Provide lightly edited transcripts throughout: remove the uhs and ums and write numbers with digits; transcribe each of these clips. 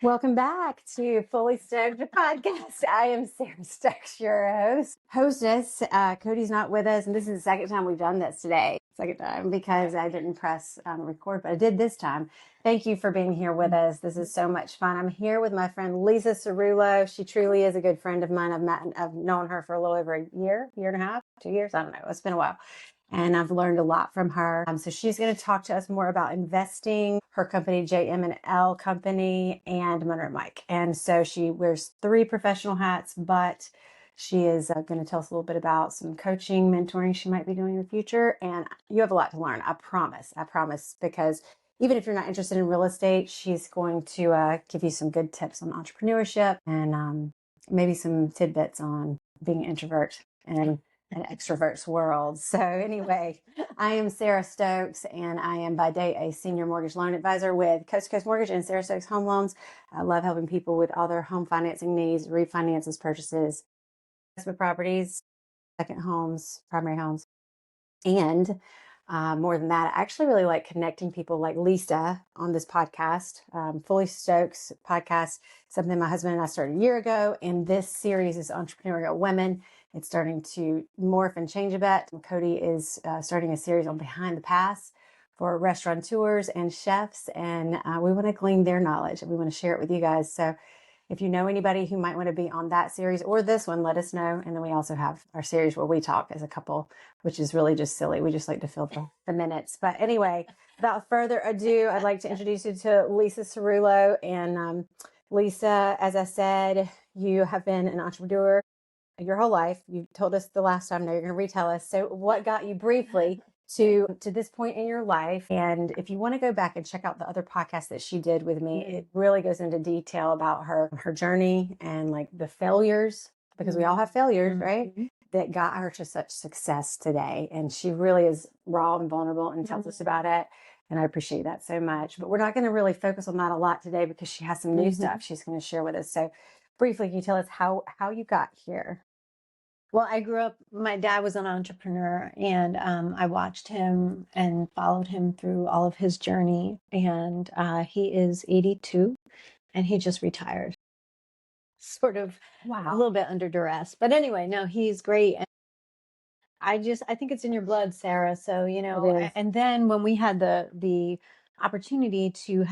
Welcome back to Fully Stoked Podcast. I am Sarah Stokes, your hostess. Cody's not with us, and this is the second time we've done this today. Second time because I didn't press record, but I did this time. Thank you for being here with us. This is so much fun. I'm here with my friend Lisa Sarullo. She truly is a good friend of mine. I've known her for a little over a year and a half, 2 years. I don't know. It's been a while. And I've learned a lot from her. So she's going to talk to us more about investing, her company, JM&L company, and Monroe Mike. And so she wears 3 professional hats, but she is going to tell us a little bit about some coaching, mentoring she might be doing in the future. And you have a lot to learn. I promise, because even if you're not interested in real estate, she's going to give you some good tips on entrepreneurship and maybe some tidbits on being an introvert and an extrovert's world. So anyway, I am Sarah Stokes, and I am by day a senior mortgage loan advisor with Coast2Coast Mortgage and Sarah Stokes Home Loans. I love helping people with all their home financing needs, refinances, purchases, investment properties, second homes, primary homes. And more than that, I actually really like connecting people like Lisa on this podcast, Fully Stokes Podcast, something my husband and I started a year ago. And this series is Entrepreneurial Women. It's starting to morph and change a bit. Cody is starting a series on Behind the Pass for restaurateurs and chefs. And we want to glean their knowledge and we want to share it with you guys. So if you know anybody who might want to be on that series or this one, let us know. And then we also have our series where we talk as a couple, which is really just silly. We just like to fill the minutes. But anyway, without further ado, I'd like to introduce you to Lisa Sarullo. And Lisa, as I said, you have been an entrepreneur your whole life. You told us the last time. Now you're going to retell us. So what got you briefly to this point in your life? And if you want to go back and check out the other podcast that she did with me, it really goes into detail about her journey and like the failures, because we all have failures, right? That got her to such success today. And she really is raw and vulnerable and tells us about it. And I appreciate that so much. But we're not going to really focus on that a lot today because she has some new stuff she's going to share with us. So briefly, can you tell us how you got here? Well, I grew up, my dad was an entrepreneur, and I watched him and followed him through all of his journey. And he is 82 and he just retired. Sort of a little bit under duress. But anyway, no, he's great. And I think it's in your blood, Sarah. So, and then when we had the opportunity to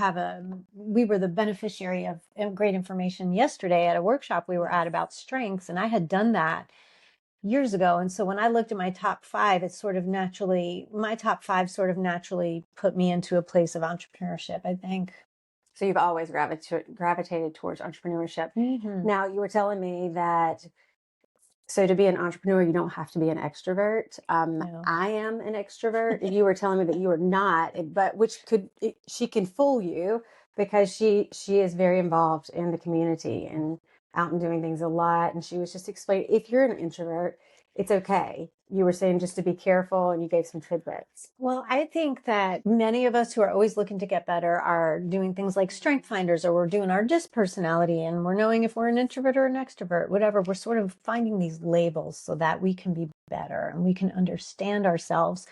we were the beneficiary of great information yesterday at a workshop we were at about strengths, and I had done that years ago. And so when I looked at my top 5, my top 5 sort of naturally put me into a place of entrepreneurship, I think. So you've always gravitated towards entrepreneurship. Now, you were telling me that, so to be an entrepreneur, you don't have to be an extrovert. No. I am an extrovert. You were telling me that you are not, but she can fool you because she is very involved in the community and out and doing things a lot. And she was just explaining, if you're an introvert, it's okay. You were saying just to be careful, and you gave some tidbits. Well, I think that many of us who are always looking to get better are doing things like strength finders, or we're doing our DISC personality, and we're knowing if we're an introvert or an extrovert, whatever. We're sort of finding these labels so that we can be better and we can understand ourselves.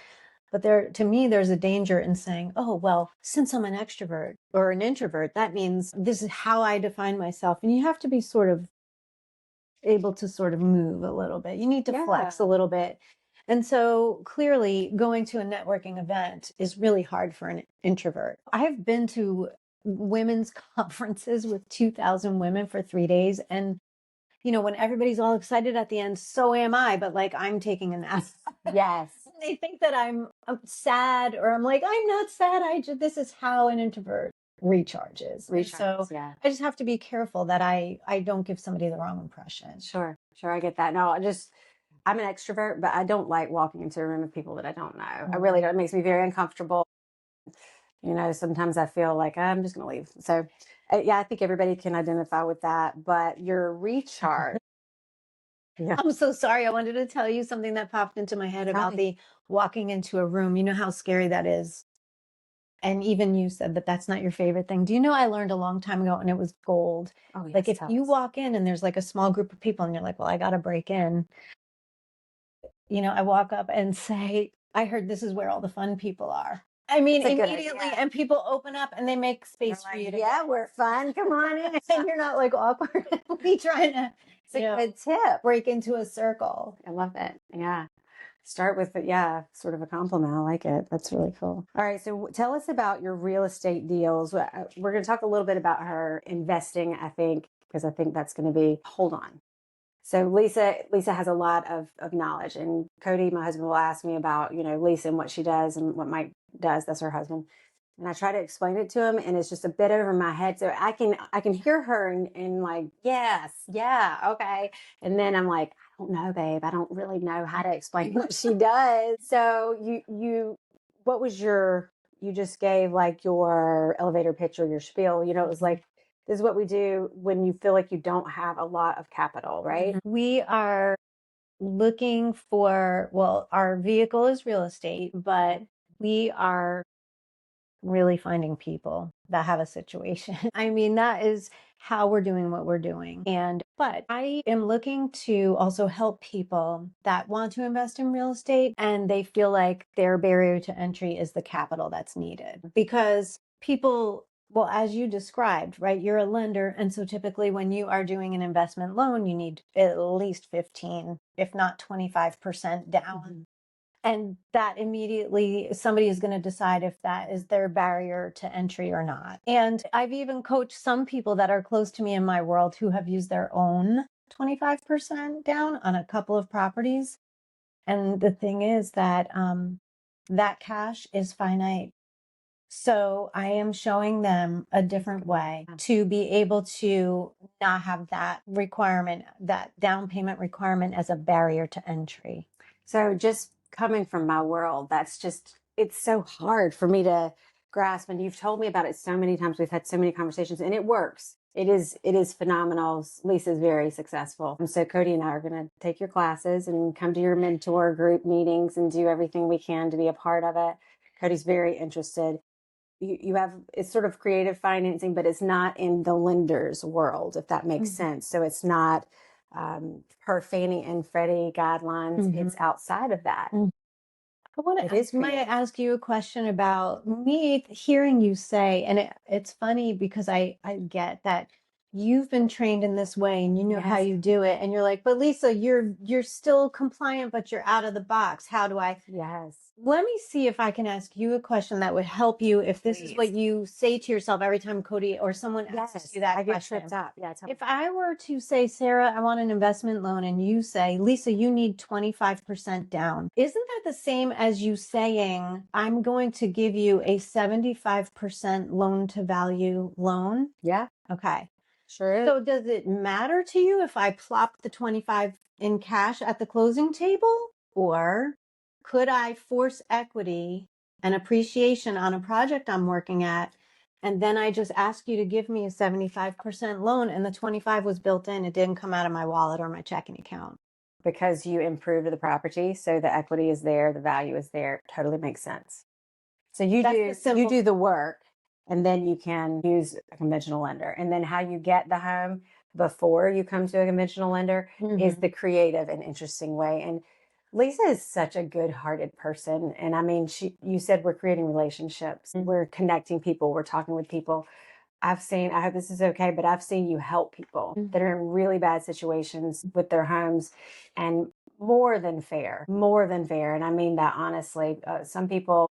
But to me, there's a danger in saying, oh, well, since I'm an extrovert or an introvert, that means this is how I define myself. And you have to be sort of able to sort of move a little bit. You need to flex a little bit. And so clearly going to a networking event is really hard for an introvert. I've been to women's conferences with 2,000 women for 3 days. And when everybody's all excited at the end, so am I, but like I'm taking a nap. Yes. They think that I'm sad, or I'm like, I'm not sad. This is how an introvert recharges. So yeah. I just have to be careful that I don't give somebody the wrong impression. Sure. I get that. No, I'm an extrovert, but I don't like walking into a room of people that I don't know. I really don't. It makes me very uncomfortable. Sometimes I feel like I'm just going to leave. So I think everybody can identify with that, but your recharge. Yeah. I'm so sorry. I wanted to tell you something that popped into my head about the walking into a room. You know how scary that is. And even you said that that's not your favorite thing. Do you know, I learned a long time ago, and it was gold. Oh, yes, like if you walk in and there's like a small group of people and you're like, well, I got to break in. I walk up and say, I heard this is where all the fun people are. I mean, It's a good immediately, idea. and people open up and they make space for you to yeah, we're fun. Come on in. and you're not like awkwardly trying to, It's a good tip. break into a circle. I love it. Yeah. Start with, yeah, sort of a compliment. I like it. That's really cool. All right. So tell us about your real estate deals. We're going to talk a little bit about her investing, I think, because I think that's going to be, hold on. So Lisa has a lot of knowledge, and Cody, my husband, will ask me about, Lisa and what she does and what Mike does. That's her husband. And I try to explain it to him, and it's just a bit over my head. So I can hear her and like, yes, yeah, okay. And then I'm like, I don't know, babe. I don't really know how to explain what she does. So what was you just gave like your elevator pitch or your spiel, it was like, this is what we do when you feel like you don't have a lot of capital, right? We are looking for, well, our vehicle is real estate, but we are really finding people that have a situation. I mean, that is how we're doing what we're doing. But I am looking to also help people that want to invest in real estate and they feel like their barrier to entry is the capital that's needed. Because people, well, as you described, right, you're a lender. And so typically when you are doing an investment loan, you need at least 15, if not 25% down. Mm-hmm. And that immediately somebody is going to decide if that is their barrier to entry or not. And I've even coached some people that are close to me in my world who have used their own 25% down on a couple of properties. And the thing is that that cash is finite. So I am showing them a different way to be able to not have that requirement, that down payment requirement as a barrier to entry. So just coming from my world, it's so hard for me to grasp. And you've told me about it so many times. We've had so many conversations and it works. It is phenomenal. Lisa's very successful. And so Cody and I are going to take your classes and come to your mentor group meetings and do everything we can to be a part of it. Cody's very interested. You have, it's sort of creative financing, but it's not in the lender's world, if that makes sense. So it's not per Fannie and Freddie guidelines. It's outside of that. Might I ask you a question about me hearing you say, and it's funny because I get that you've been trained in this way and you know how you do it. And you're like, but Lisa, you're still compliant, but you're out of the box. How do I? Yes. Let me see if I can ask you a question that would help you if this is what you say to yourself every time Cody or someone asks you that I question. get tripped up. Yeah. If I were to say, Sarah, I want an investment loan, and you say, Lisa, you need 25% down, isn't that the same as you saying, I'm going to give you a 75% loan to value loan? Yeah. Okay. Sure is. So does it matter to you if I plop the 25 in cash at the closing table? Or could I force equity and appreciation on a project I'm working at? And then I just ask you to give me a 75% loan and the 25 was built in. It didn't come out of my wallet or my checking account. Because you improved the property. So the equity is there. The value is there. Totally makes sense. So you do the work and then you can use a conventional lender. And then how you get the home before you come to a conventional lender is the creative and interesting way. And Lisa is such a good-hearted person. And I mean, you said we're creating relationships. We're connecting people. We're talking with people. I hope this is okay, but I've seen you help people that are in really bad situations with their homes, and more than fair. And I mean that honestly. Some people,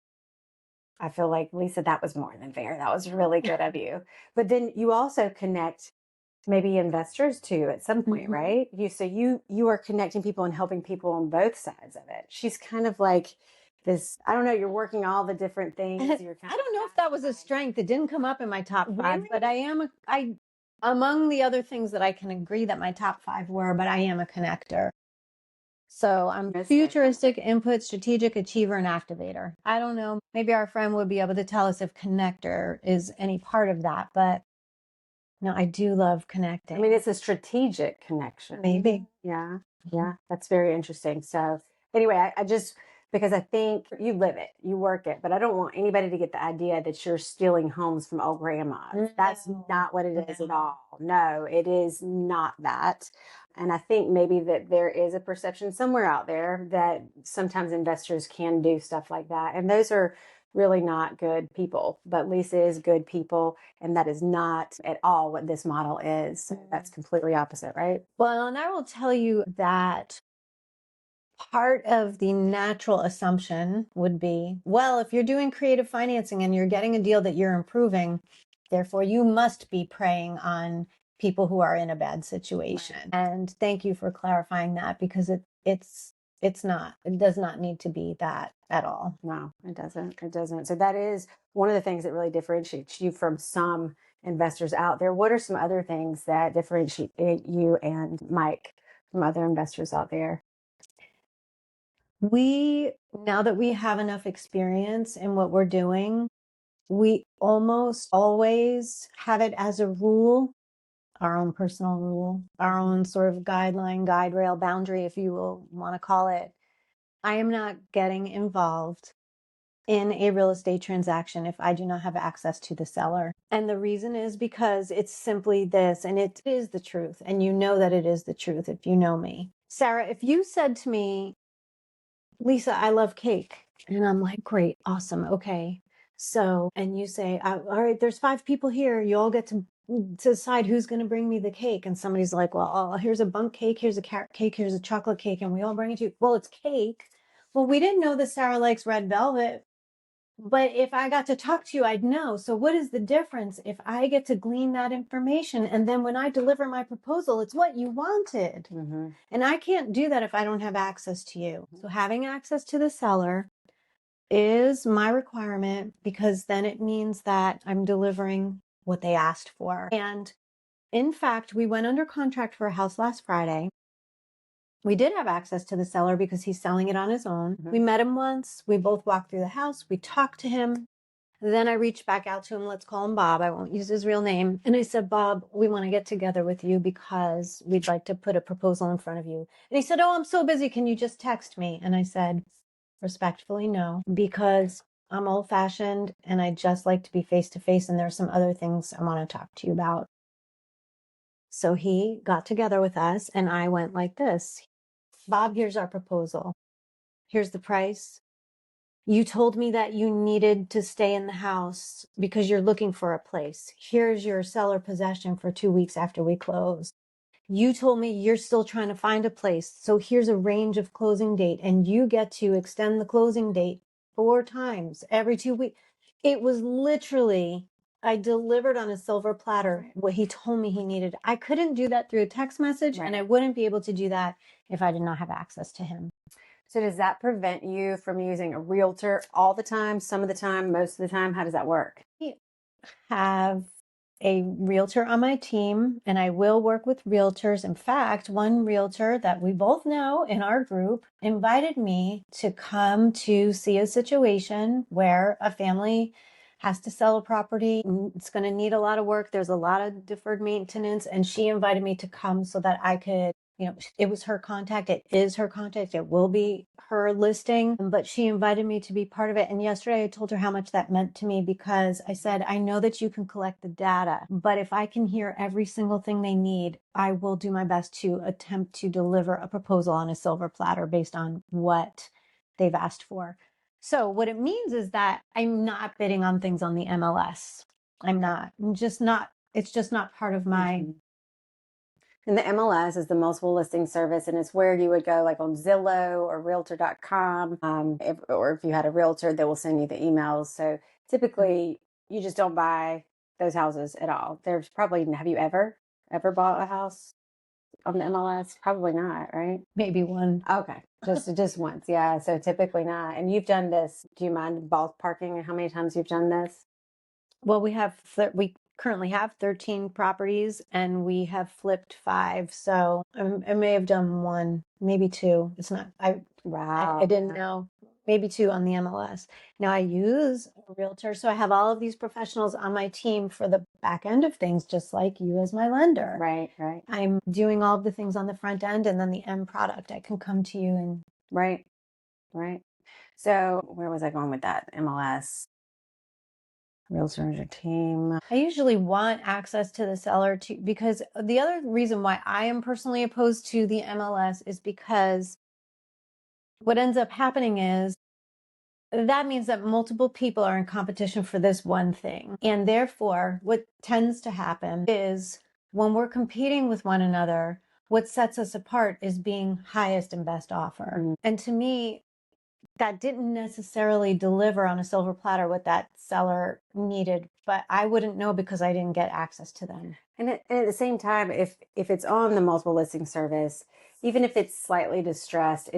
I feel like, Lisa, that was more than fair. That was really good of you. But then you also connect maybe investors too at some point, right? You are connecting people and helping people on both sides of it. She's kind of like this, I don't know, you're working all the different things. I don't know if that was a strength. It didn't come up in my top five, but I among the other things that I can agree that my top five were, but I am a connector. So I'm futuristic, input, strategic, achiever, and activator. I don't know. Maybe our friend would be able to tell us if connector is any part of that, but no, I do love connecting. I mean, it's a strategic connection. Maybe. Yeah. Yeah. That's very interesting. So anyway, I just, because I think you live it, you work it, but I don't want anybody to get the idea that you're stealing homes from old grandmas. That's not what it is at all. No, it is not that. And I think maybe that there is a perception somewhere out there that sometimes investors can do stuff like that. And those are really not good people. But Lisa is good people, and that is not at all what this model is. That's completely opposite, right? Well, and I will tell you that part of the natural assumption would be, well, if you're doing creative financing and you're getting a deal that you're improving, therefore you must be preying on people who are in a bad situation. Right. And thank you for clarifying that, because it's not. It does not need to be that at all. No, it doesn't. It doesn't. So that is one of the things that really differentiates you from some investors out there. What are some other things that differentiate you and Mike from other investors out there? Now that we have enough experience in what we're doing, we almost always have it as a rule, our own personal rule, our own sort of guideline, guide rail, boundary, if you will want to call it. I am not getting involved in a real estate transaction if I do not have access to the seller. And the reason is because it's simply this, and it is the truth. And you know that it is the truth if you know me. Sarah, if you said to me, Lisa, I love cake. And I'm like, great, awesome, okay. So, and you say, all right, there's 5 people here. You all get to decide who's going to bring me the cake. And somebody's like, well, here's a bundt cake, here's a carrot cake, here's a chocolate cake, and we all bring it to you. Well, it's cake. Well, we didn't know that Sarah likes red velvet. But if I got to talk to you, I'd know. So what is the difference if I get to glean that information? And then when I deliver my proposal, it's what you wanted. Mm-hmm. And I can't do that if I don't have access to you. So having access to the seller is my requirement, because then it means that I'm delivering what they asked for. And in fact, we went under contract for a house last Friday. We did have access to the seller because he's selling it on his own. Mm-hmm. We met him once. We both walked through the house. We talked to him. Then I reached back out to him. Let's call him Bob. I won't use his real name. And I said, Bob, we want to get together with you because we'd like to put a proposal in front of you. And he said, oh, I'm so busy. Can you just text me? And I said, respectfully, no, because I'm old fashioned and I just like to be face to face. And there's some other things I want to talk to you about. So he got together with us and I went like this. Bob, here's our proposal. Here's the price. You told me that you needed to stay in the house because you're looking for a place. Here's your seller possession for 2 weeks after we close. You told me you're still trying to find a place. So here's a range of closing date, and you get to extend the closing date 4 times every 2 weeks. It was literally, I delivered on a silver platter what he told me he needed. I couldn't do that through a text message, right. And I wouldn't be able to do that if I did not have access to him. So does that prevent you from using a realtor all the time, some of the time, most of the time? How does that work? I have a realtor on my team, and I will work with realtors. In fact, one realtor that we both know in our group invited me to come to see a situation where a family has to sell a property. It's going to need a lot of work. There's a lot of deferred maintenance, and she invited me to come so that I could, it was her contact. It is her contact. It will be her listing, but she invited me to be part of it. And yesterday I told her how much that meant to me, because I said, I know that you can collect the data, but if I can hear every single thing they need, I will do my best to attempt to deliver a proposal on a silver platter based on what they've asked for. So what it means is that I'm not bidding on things on the MLS. I'm just not, it's just not part of my... Mm-hmm. And the MLS is the multiple listing service, and it's where you would go like on Zillow or Realtor.com. Or if you had a realtor, they will send you the emails. So typically you just don't buy those houses at all. There's probably, have you ever bought a house on the MLS? Probably not, right? Maybe one. Okay. Just once. Yeah. So typically not. And you've done this. Do you mind ballparking how many times you've done this? Well, we currently have 13 properties and we have flipped 5. So I may have done 1, maybe 2. It's not, wow. I didn't know. Maybe 2 on the MLS. Now I use a realtor. So I have all of these professionals on my team for the back end of things, just like you as my lender. Right. I'm doing all of the things on the front end, and then the end product, I can come to you and. Right. So where was I going with that? MLS. Realtor your team. I usually want access to the seller because the other reason why I am personally opposed to the MLS is because what ends up happening is that means that multiple people are in competition for this one thing. And therefore, what tends to happen is when we're competing with one another, what sets us apart is being highest and best offer. Mm. And to me, that didn't necessarily deliver on a silver platter what that seller needed, but I wouldn't know because I didn't get access to them. And at the same time, if it's on the multiple listing service, even if it's slightly distressed,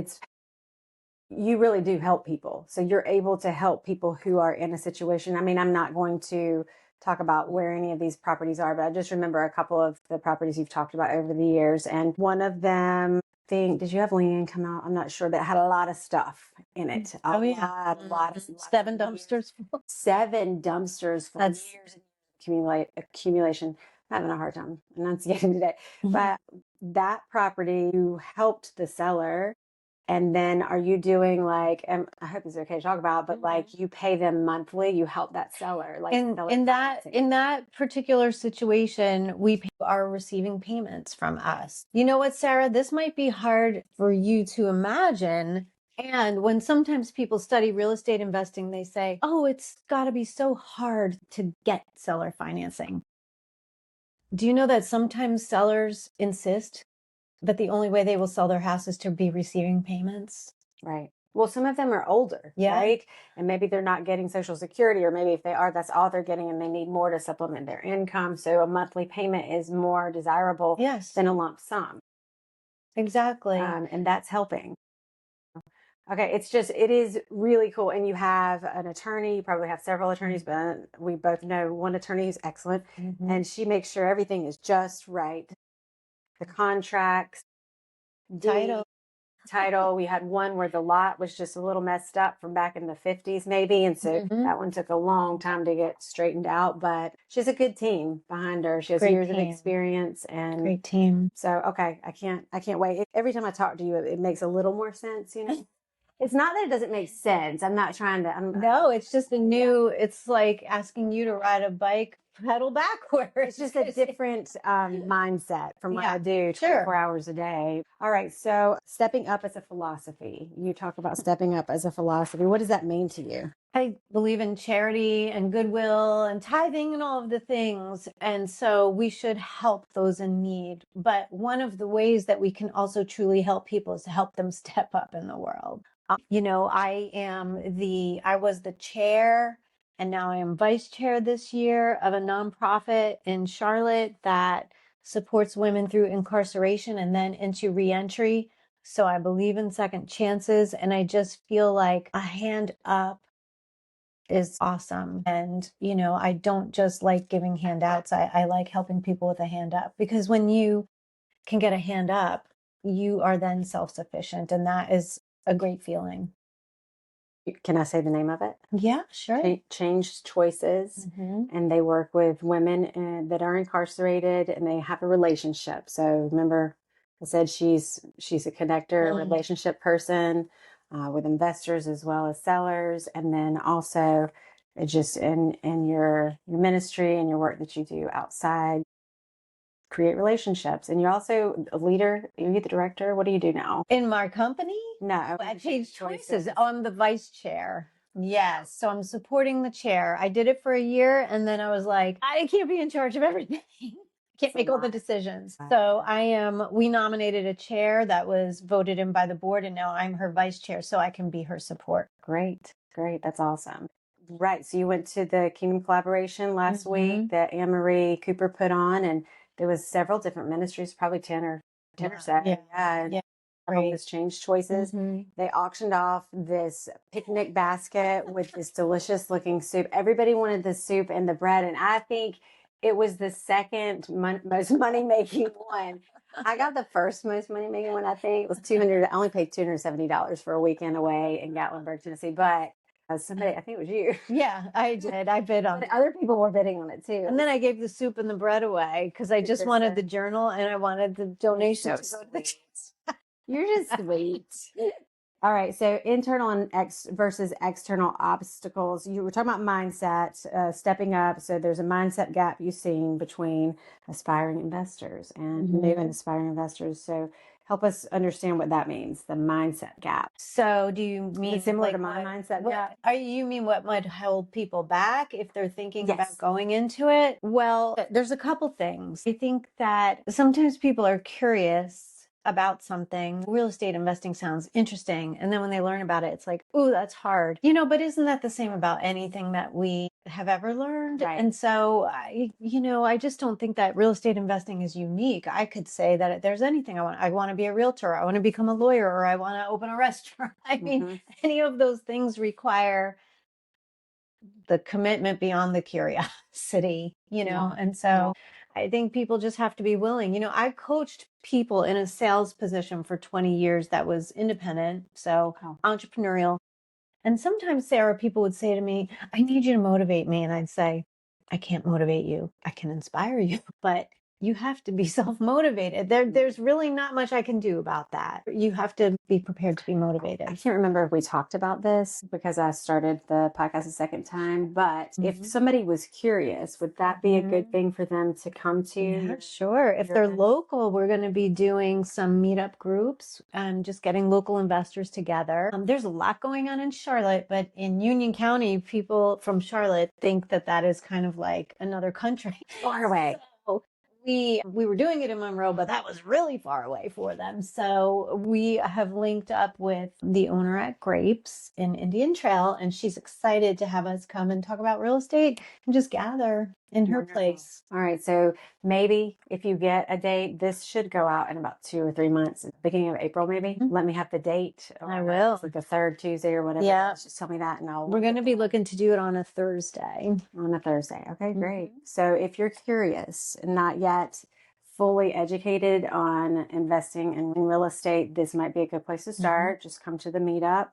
you really do help people. So you're able to help people who are in a situation. I mean, I'm not going to talk about where any of these properties are, but I just remember a couple of the properties you've talked about over the years. And one of them, did you have Leanne come out? I'm not sure, that had a lot of stuff in it. A lot of 7 dumpsters full. 7 dumpsters full. That's Years of accumulation. I'm having a hard time enunciating today. Mhm. But that property, you helped the seller. And then are you doing like, and I hope it's okay to talk about, but like you pay them monthly, you help that seller. Like in that particular situation, we are receiving payments from us. You know what, Sarah, this might be hard for you to imagine. And when sometimes people study real estate investing, they say, oh, it's got to be so hard to get seller financing. Do you know that sometimes sellers insist that the only way they will sell their house is to be receiving payments? Right. Well, some of them are older, Yeah. right? And maybe they're not getting Social Security, or maybe if they are, that's all they're getting and they need more to supplement their income. So a monthly payment is more desirable Yes, than a lump sum. exactly. And that's helping. Okay, it is really cool. And you have an attorney, you probably have several attorneys, but we both know one attorney who's excellent. Mhm. And she makes sure everything is just right. The contracts, title. We had one where the lot was just a little messed up from back in the 50s, maybe. And so that one took a long time to get straightened out. But she has a good team behind her. She has years of experience. And great team. so, okay, I can't wait. Every time I talk to you, it makes a little more sense, you know? It's not that it doesn't make sense. I'm not trying to. No, it's just it's like asking you to ride a bike pedal backwards. It's just a different mindset from what I do 24 hours a day. All right. So stepping up as a philosophy. You talk about stepping up as a philosophy. What does that mean to you? I believe in charity and goodwill and tithing and all of the things. And so we should help those in need. But one of the ways that we can also truly help people is to help them step up in the world. You know, I was the chair, and now I am vice chair this year of a nonprofit in Charlotte that supports women through incarceration and then into reentry. So I believe in second chances, and I just feel like a hand up is awesome. And, you know, I don't just like giving handouts. I like helping people with a hand up, because when you can get a hand up, you are then self-sufficient. And that is a great feeling. Can I say the name of it? Yeah, sure. Change Choices. And they work with women that are incarcerated, and they have a relationship. So remember, I said she's a connector, relationship person with investors as well as sellers. And then also just in your ministry and your work that you do outside, create relationships. And you're also a leader. Are you the director? What do you do now? In my company? No. I changed choices. Oh, I'm the vice chair. Yes. So I'm supporting the chair. I did it for a year, and then I was like, I can't be in charge of everything. Can't make all the decisions. So we nominated a chair that was voted in by the board, and now I'm her vice chair, so I can be her support. Great. That's awesome. Right. So you went to the Kingdom Collaboration last week that Anne-Marie Cooper put on, and there was several different ministries, probably 10 or so. Yeah. All this Change Choices. They auctioned off this picnic basket with this delicious looking soup. Everybody wanted the soup and the bread, and I think it was the second most money-making one. I got the first most money-making one. I think it was $200. I only paid $270 for a weekend away in Gatlinburg, Tennessee. But somebody, I think it was you. Yeah, I did. I bid on it. Other people were bidding on it too. And then I gave the soup and the bread away because I just wanted the journal, and I wanted the donations to go to the kids. You're just sweet. All right. So internal and versus external obstacles. You were talking about mindset, stepping up. So there's a mindset gap you've seen between aspiring investors and new and aspiring investors. So Help us understand what that means, the mindset gap. So do you mean Similar like to my mindset gap? You mean what might hold people back if they're thinking Yes. about going into it? Well, there's a couple things. I think that sometimes people are curious about something. Real estate investing sounds interesting. And then when they learn about it, it's like, ooh, that's hard. But isn't that the same about anything that we have ever learned? Right. And so, I just don't think that real estate investing is unique. I could say that if there's anything I want to be a realtor, I want to become a lawyer, or I want to open a restaurant. I mean, any of those things require the commitment beyond the curiosity, and so I think people just have to be willing. I coached people in a sales position for 20 years that was independent, so entrepreneurial. And sometimes, Sarah, people would say to me, I need you to motivate me. And I'd say, I can't motivate you. I can inspire you, but you have to be self-motivated. There's really not much I can do about that. You have to be prepared to be motivated. I can't remember if we talked about this because I started the podcast a second time, but if somebody was curious, would that be a good thing for them to come to? Yeah, sure. If they're local, we're going to be doing some meetup groups and just getting local investors together. There's a lot going on in Charlotte, but in Union County, people from Charlotte think that is kind of like another country. Far away. So we were doing it in Monroe, but that was really far away for them. So we have linked up with the owner at Grapes in Indian Trail, and she's excited to have us come and talk about real estate and just gather in her place. All right. So maybe if you get a date, this should go out in about 2 or 3 months, beginning of April, maybe. Let me have the date. I will. It's like the third Tuesday or whatever. Yeah. Just tell me that and I'll. We're going to be looking to do it on a Thursday. On a Thursday. Okay, great. So if you're curious and not yet fully educated on investing in real estate, this might be a good place to start. Just come to the meetup.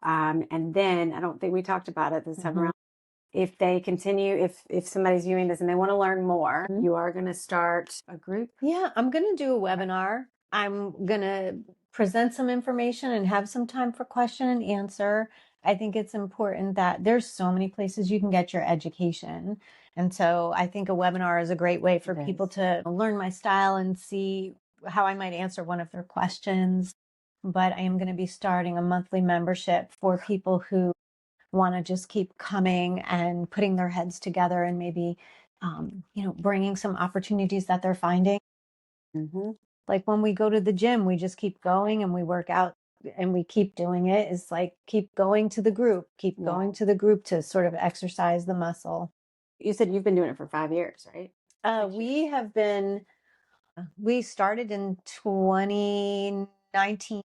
And then I don't think we talked about it this time around. If they continue, if somebody's viewing this and they want to learn more, you are going to start a group. Yeah, I'm going to do a webinar. I'm going to present some information and have some time for question and answer. I think it's important that there's so many places you can get your education. And so I think a webinar is a great way for people to learn my style and see how I might answer one of their questions. But I am going to be starting a monthly membership for people who want to just keep coming and putting their heads together and maybe, bringing some opportunities that they're finding. Like when we go to the gym, we just keep going and we work out and we keep doing it. It's like, keep going to the group, going to the group to sort of exercise the muscle. You said you've been doing it for 5 years, right? We started in 2019.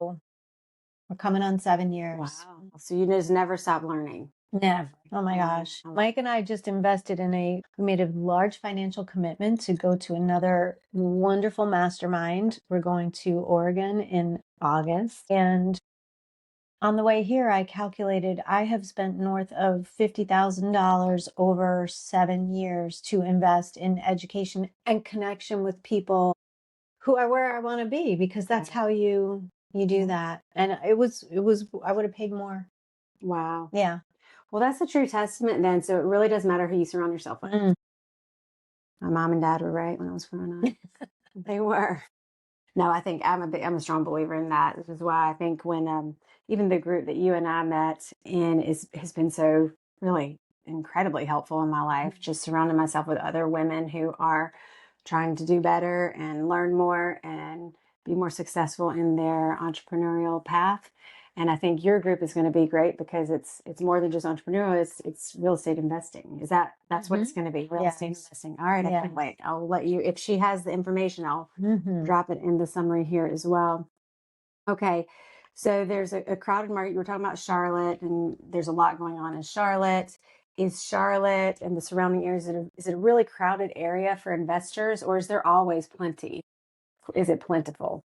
We're coming on 7 years. Wow. So you just never stop learning. Never. Oh my gosh. Mike and I just invested we made a large financial commitment to go to another wonderful mastermind. We're going to Oregon in August. And on the way here, I calculated I have spent north of $50,000 over 7 years to invest in education and connection with people who are where I want to be, because that's how you do that. And it was, I would have paid more. Wow. Yeah. Well, that's a true testament then. So it really does matter who you surround yourself with. My mom and dad were right when I was growing up. They were. No, I think I'm a strong believer in that. This is why I think when even the group that you and I met in has been so really incredibly helpful in my life. Just surrounding myself with other women who are trying to do better and learn more and be more successful in their entrepreneurial path. And I think your group is going to be great because it's more than just entrepreneurial. It's real estate investing. That's what it's going to be? Real estate investing. All right. I can't wait. I'll let you, if she has the information, I'll drop it in the summary here as well. Okay. So there's a crowded market. You were talking about Charlotte, and there's a lot going on in Charlotte. Is Charlotte and the surrounding areas, is it a really crowded area for investors, or is there always plenty? Is it plentiful?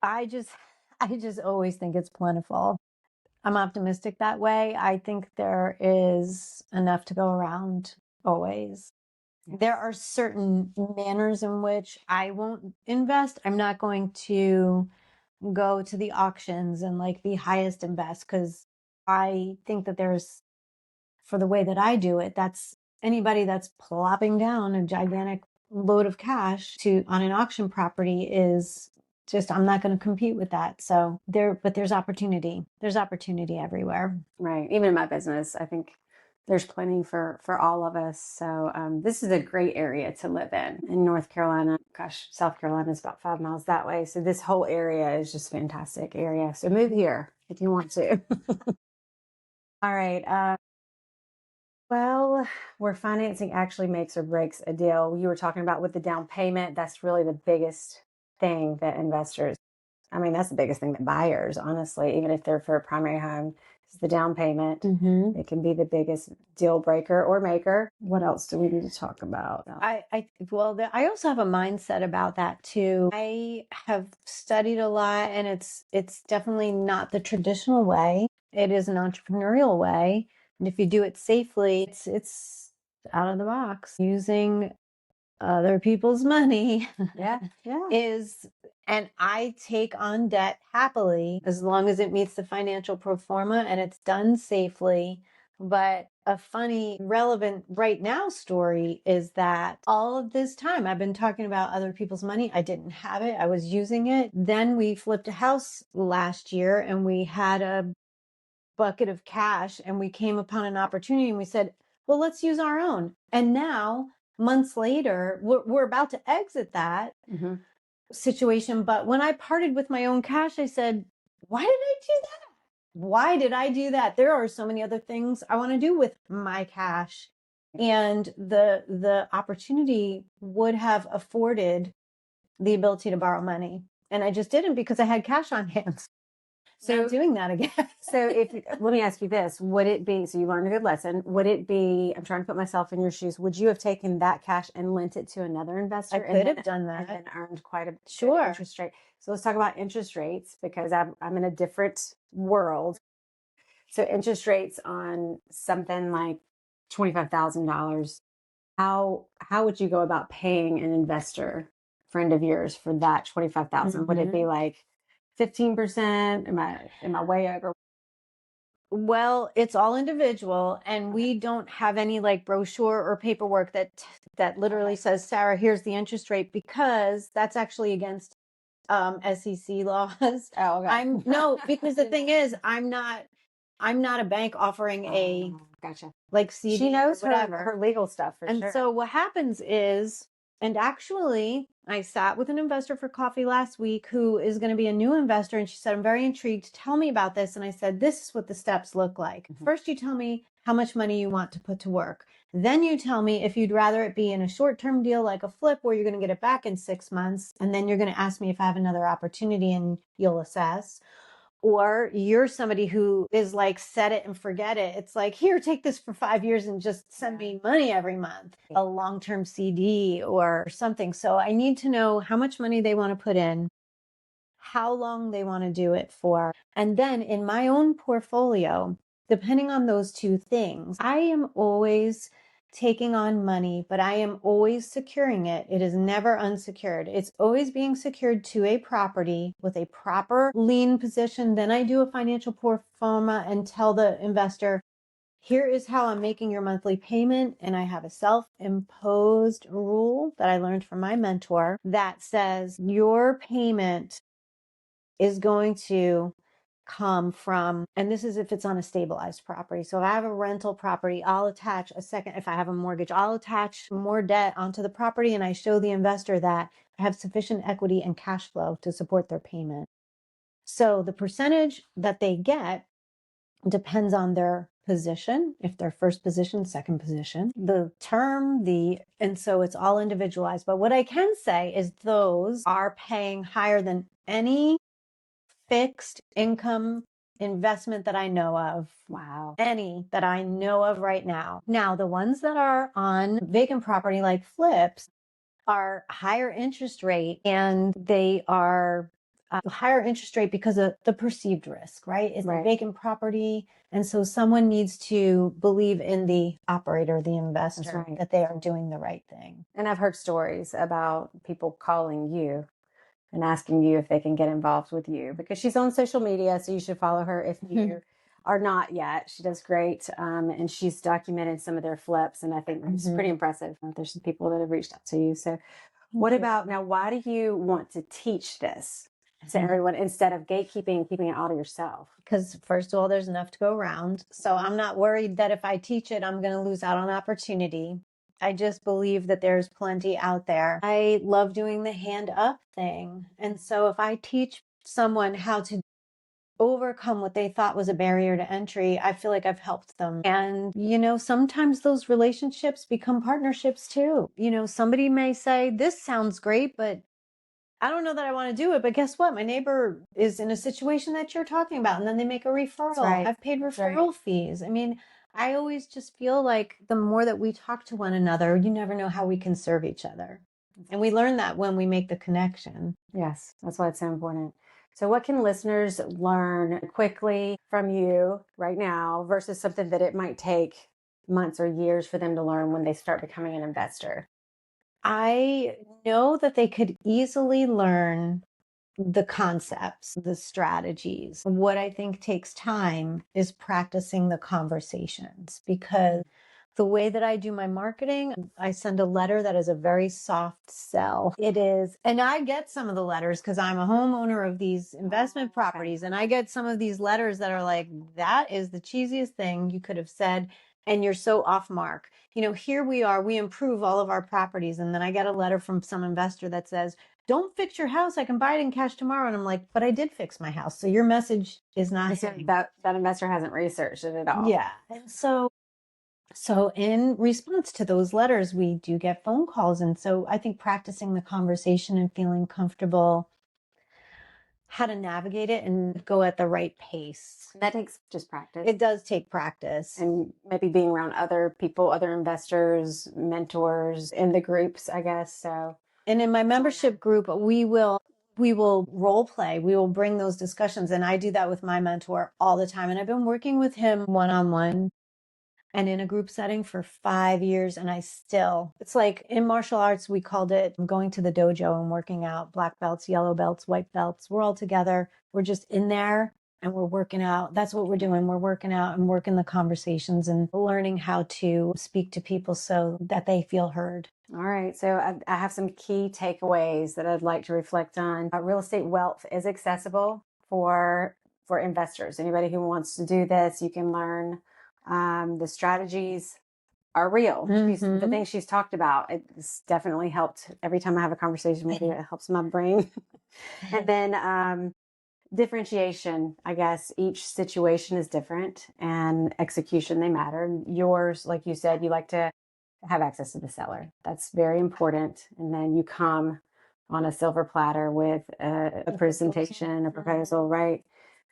I just always think it's plentiful. I'm optimistic that way. I think there is enough to go around always. There are certain manners in which I won't invest. I'm not going to go to the auctions and like the highest and best, because I think that for the way that I do it, that's anybody that's plopping down a gigantic load of cash on an auction property is just, I'm not going to compete with that. So there's opportunity. There's opportunity everywhere. Right. Even in my business, I think there's plenty for all of us. So this is a great area to live in North Carolina. Gosh, South Carolina is about 5 miles that way. So this whole area is just fantastic area. So move here if you want to. All right. Well, where financing actually makes or breaks a deal. You were talking about with the down payment. That's really the biggest thing that investors, I mean, that's the biggest thing that buyers, honestly, even if they're for a primary home, is the down payment. It can be the biggest deal breaker or maker. What else do we need to talk about? I also have a mindset about that too. I have studied a lot, and it's definitely not the traditional way. It is an entrepreneurial way. And if you do it safely, it's out of the box. Using other people's money Yeah. and I take on debt happily as long as it meets the financial pro forma and it's done safely. But a funny, relevant right now story is that all of this time I've been talking about other people's money. I didn't have it. I was using it. Then we flipped a house last year and we had a bucket of cash and we came upon an opportunity and we said, well, let's use our own. And now months later, we're about to exit that situation. But when I parted with my own cash, I said, why did I do that? Why did I do that? There are so many other things I want to do with my cash. And the opportunity would have afforded the ability to borrow money. And I just didn't because I had cash on hand. So doing that again. So let me ask you this, would it be, so you learned a good lesson, would it be, I'm trying to put myself in your shoes, would you have taken that cash and lent it to another investor? I could have done that. And then earned quite a Sure. interest rate. So let's talk about interest rates because I'm in a different world. So interest rates on something like $25,000, how would you go about paying an investor, friend of yours, for that 25,000? Would it be like 15%? Am I way over? Well, it's all individual, and we don't have any like brochure or paperwork that literally says, Sarah, here's the interest rate, because that's actually against SEC laws. Oh, okay. Because the thing is, I'm not a bank offering a gotcha. like CD. She knows whatever. her legal stuff for sure. And so what happens is, and actually I sat with an investor for coffee last week who is going to be a new investor. And she said, I'm very intrigued. Tell me about this. And I said, this is what the steps look like. First, you tell me how much money you want to put to work. Then you tell me if you'd rather it be in a short-term deal like a flip where you're going to get it back in 6 months. And then you're going to ask me if I have another opportunity and you'll assess. Or you're somebody who is like, set it and forget it. It's like, here, take this for 5 years and just send me money every month, a long-term CD or something. So I need to know how much money they want to put in, how long they want to do it for. And then in my own portfolio, depending on those two things, I am always taking on money, but I am always securing it. It is never unsecured. It's always being secured to a property with a proper lien position. Then I do a financial pro forma and tell the investor, here is how I'm making your monthly payment. And I have a self-imposed rule that I learned from my mentor that says your payment is going to come from, and this is if it's on a stabilized property. So if I have a rental property, I'll attach if I have a mortgage, I'll attach more debt onto the property and I show the investor that I have sufficient equity and cash flow to support their payment. So the percentage that they get depends on their position, if they're first position, second position, the term, and so it's all individualized. But what I can say is those are paying higher than any fixed income investment that I know of. Wow. Any that I know of right now. Now, the ones that are on vacant property like flips are higher interest rate, and they are higher interest rate because of the perceived risk, right? It's a vacant property. And so someone needs to believe in the operator, the investor, that they are doing the right thing. And I've heard stories about people calling you and asking you if they can get involved with you, because she's on social media. So you should follow her if you are not yet. She does great. And she's documented some of their flips. And I think it's pretty impressive. There's some people that have reached out to you. So what about now? Why do you want to teach this to everyone instead of gatekeeping, keeping it all to yourself? Because first of all, there's enough to go around. So I'm not worried that if I teach it, I'm going to lose out on opportunity. I just believe that there's plenty out there. I love doing the hand up thing. And so if I teach someone how to overcome what they thought was a barrier to entry, I feel like I've helped them. And, sometimes those relationships become partnerships too. Somebody may say, this sounds great, but I don't know that I want to do it. But guess what? My neighbor is in a situation that you're talking about. And then they make a referral. Right. I've paid referral fees. I mean, I always just feel like the more that we talk to one another, you never know how we can serve each other. And we learn that when we make the connection. Yes, that's why it's so important. So what can listeners learn quickly from you right now versus something that it might take months or years for them to learn when they start becoming an investor? I know that they could easily learn the concepts, the strategies. What I think takes time is practicing the conversations, because the way that I do my marketing, I send a letter that is a very soft sell. It is. And I get some of the letters because I'm a homeowner of these investment properties. And I get some of these letters that are like, that is the cheesiest thing you could have said. And you're so off mark. Here we are, we improve all of our properties. And then I get a letter from some investor that says, don't fix your house. I can buy it in cash tomorrow. And I'm like, but I did fix my house. So your message is not hitting. That investor hasn't researched it at all. Yeah. And so in response to those letters, we do get phone calls. And so I think practicing the conversation and feeling comfortable how to navigate it and go at the right pace. That takes just practice. It does take practice. And maybe being around other people, other investors, mentors in the groups, I guess. So, and in my membership group, we will role play. We will bring those discussions. And I do that with my mentor all the time. And I've been working with him one-on-one and in a group setting for 5 years. And it's like in martial arts, we called it going to the dojo and working out, black belts, yellow belts, white belts. We're all together. We're just in there and we're working out. That's what we're doing. We're working out and working the conversations and learning how to speak to people so that they feel heard. All right. So I have some key takeaways that I'd like to reflect on. Real estate wealth is accessible for investors. Anybody who wants to do this, you can learn. The strategies are real. The things she's talked about, it's definitely helped. Every time I have a conversation with you, it helps my brain. And then differentiation, I guess each situation is different and execution, they matter. Yours, like you said, you like to have access to the seller. That's very important. And then you come on a silver platter with a presentation, a proposal, right?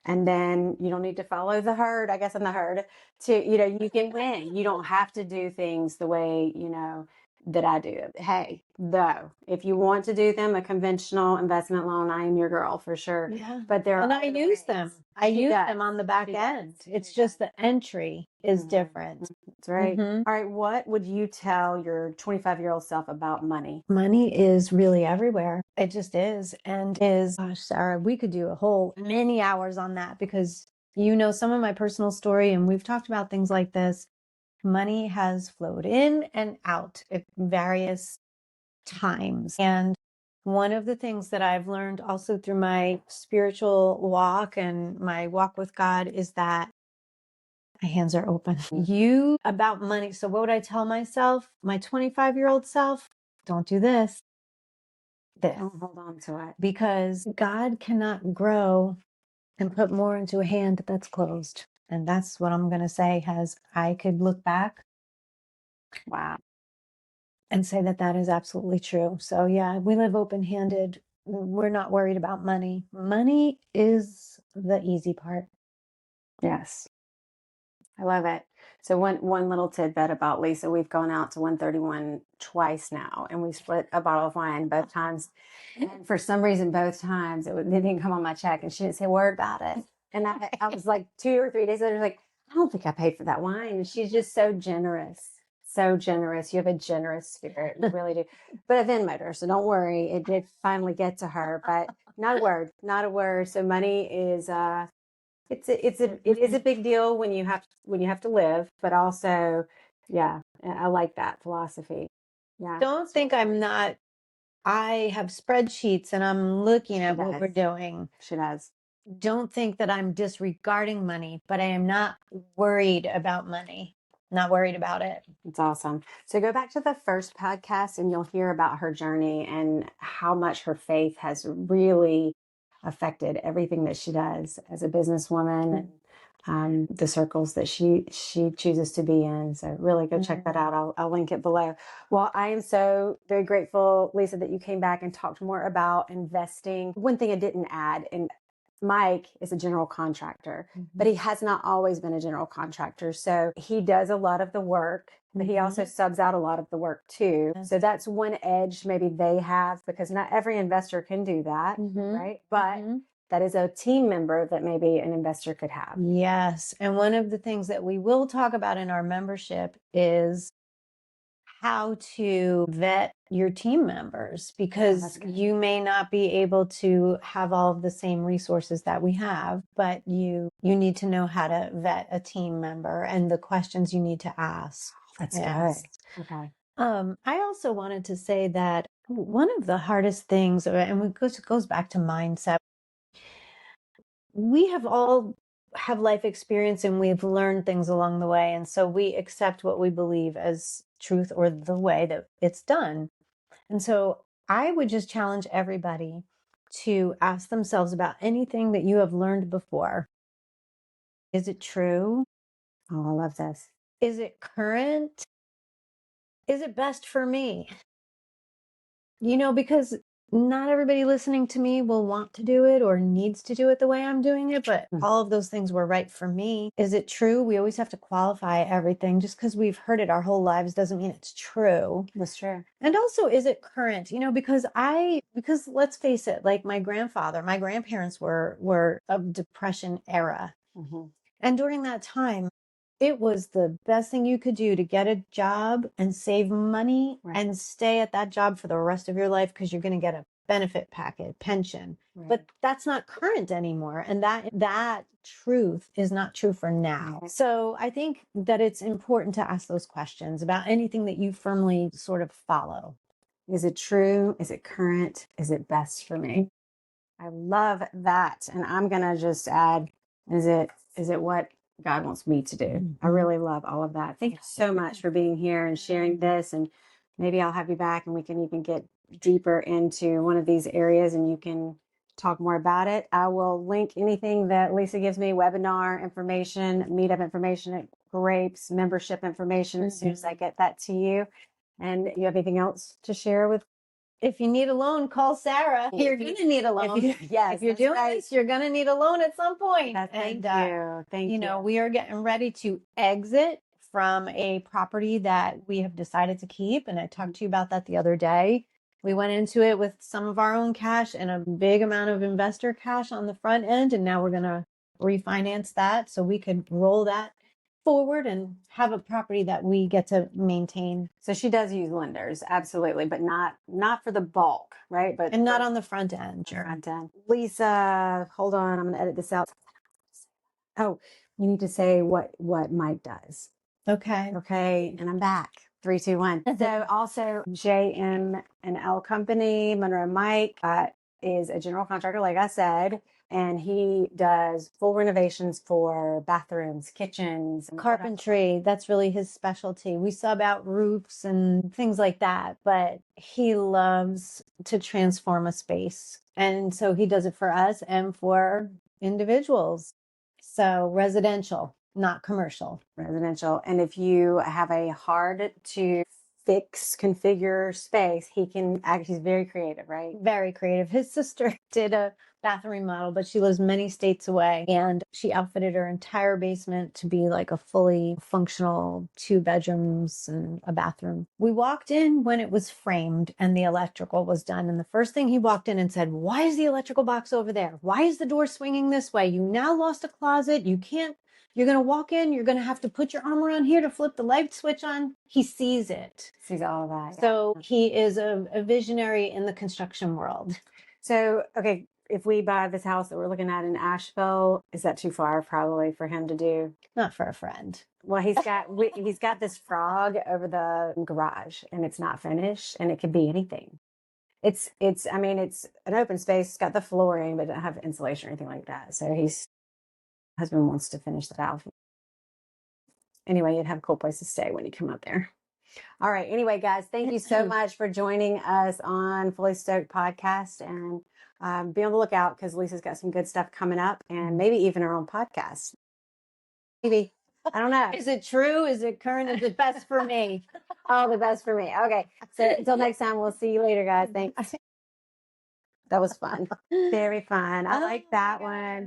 And then you don't need to follow the herd. I guess I'm the herd you can win. You don't have to do things the way, that I do. Hey, though, if you want to do them, a conventional investment loan, I am your girl for sure. Yeah. But I use them. I use them on the back end. It's just the entry is different. That's right. All right. What would you tell your 25-year-old self about money? Money is really everywhere. It just is. And gosh, Sarah, we could do a whole many hours on that because some of my personal story and we've talked about things like this. Money has flowed in and out at various times. And one of the things that I've learned also through my spiritual walk and my walk with God is that my hands are open. About money. So what would I tell myself? My 25-year-old self, don't do this. Don't hold on to it. Because God cannot grow and put more into a hand that's closed. And that's what I'm going to say I could look back. Wow. And say that is absolutely true. So yeah, we live open-handed. We're not worried about money. Money is the easy part. Yes. I love it. So one little tidbit about Lisa, we've gone out to 131 twice now, and we split a bottle of wine both times. And for some reason, both times it didn't come on my check, and she didn't say a word about it. And I was like 2 or 3 days later, like, I don't think I paid for that wine. And she's just so generous. So generous. You have a generous spirit. You really do. But I've Venmoed her, so don't worry. It did finally get to her, but not a word. So money is it is a big deal when you have to live, but also, yeah, I like that philosophy. Yeah. Don't think I have spreadsheets and I'm looking at what we're doing. She does. Don't think that I'm disregarding money, but I am not worried about money. Not worried about it. It's awesome. So go back to the first podcast and you'll hear about her journey and how much her faith has really affected everything that she does as a businesswoman and the circles that she chooses to be in. So really go check that out. I'll link it below. Well, I am so very grateful, Lisa, that you came back and talked more about investing. One thing I didn't add, and Mike is a general contractor, but he has not always been a general contractor. So he does a lot of the work, but he also subs out a lot of the work too. So that's one edge maybe they have, because not every investor can do that, right? But that is a team member that maybe an investor could have. Yes. And one of the things that we will talk about in our membership is how to vet your team members, because you may not be able to have all of the same resources that we have, but you need to know how to vet a team member and the questions you need to ask. That's good. Okay. I also wanted to say that one of the hardest things, and it goes back to mindset, we have all have life experience and we've learned things along the way. And so we accept what we believe as truth or the way that it's done. And so I would just challenge everybody to ask themselves about anything that you have learned before. Is it true? Oh, I love this. Is it current? Is it best for me? Because not everybody listening to me will want to do it or needs to do it the way I'm doing it, but all of those things were right for me. Is it true? We always have to qualify everything. Just because we've heard it our whole lives doesn't mean it's true. That's true. And also, is it current? Because let's face it, like my grandparents were of Depression era. And during that time, it was the best thing you could do to get a job and save money and stay at that job for the rest of your life, because you're going to get a benefit package, pension. But that's not current anymore. And that truth is not true for now. So I think that it's important to ask those questions about anything that you firmly sort of follow. Is it true? Is it current? Is it best for me? I love that. And I'm going to just add, is it what God wants me to do? I really love all of that. Thank you so much for being here and sharing this. And maybe I'll have you back and we can even get deeper into one of these areas and you can talk more about it. I will link anything that Lisa gives me, webinar information, meetup information at Grapes, membership information, as soon as I get that to you. And you have anything else to share with? If you need a loan, call Sarah. You're going to need a loan. If you're doing this, you're going to need a loan at some point. Thank you. Thank you. We are getting ready to exit from a property that we have decided to keep. And I talked to you about that the other day. We went into it with some of our own cash and a big amount of investor cash on the front end. And now we're going to refinance that so we could roll that forward and have a property that we get to maintain. So she does use lenders, absolutely, but not for the bulk, right? And not on the front end. Front end. Lisa, hold on, I'm going to edit this out. Oh, you need to say what Mike does. Okay. And I'm back. 3, 2, 1. So also JM&L company, Monroe Mike is a general contractor, like I said. And he does full renovations for bathrooms, kitchens. Carpentry, that's really his specialty. We sub out roofs and things like that, but he loves to transform a space. And so he does it for us and for individuals. So residential, not commercial. Residential. And if you have a hard to fix, configure space, he's very creative, right? Very creative. His sister did a bathroom remodel, but she lives many states away, and she outfitted her entire basement to be like a fully functional 2 bedrooms and a bathroom. We walked in when it was framed and the electrical was done. And the first thing he walked in and said, "Why is the electrical box over there? Why is the door swinging this way? You now lost a closet. You're going to walk in, you're going to have to put your arm around here to flip the light switch on." He sees it. Sees all of that. So he is a visionary in the construction world. So, okay, if we buy this house that we're looking at in Asheville, is that too far probably for him to do? Not for a friend. Well, he's got this frog over the garage and it's not finished and it could be anything. It's I mean, it's an open space, it's got the flooring, but it doesn't have insulation or anything like that. So husband wants to finish that out. Anyway, you'd have a cool place to stay when you come up there. All right. Anyway, guys, thank you so much for joining us on Fully Stoked Podcast, and be on the lookout because Lisa's got some good stuff coming up and maybe even her own podcast. Maybe. I don't know. Is it true? Is it current? Is it best for me? Oh, the best for me. Okay. So until next time, we'll see you later, guys. Thanks. That was fun. Very fun. I like that one.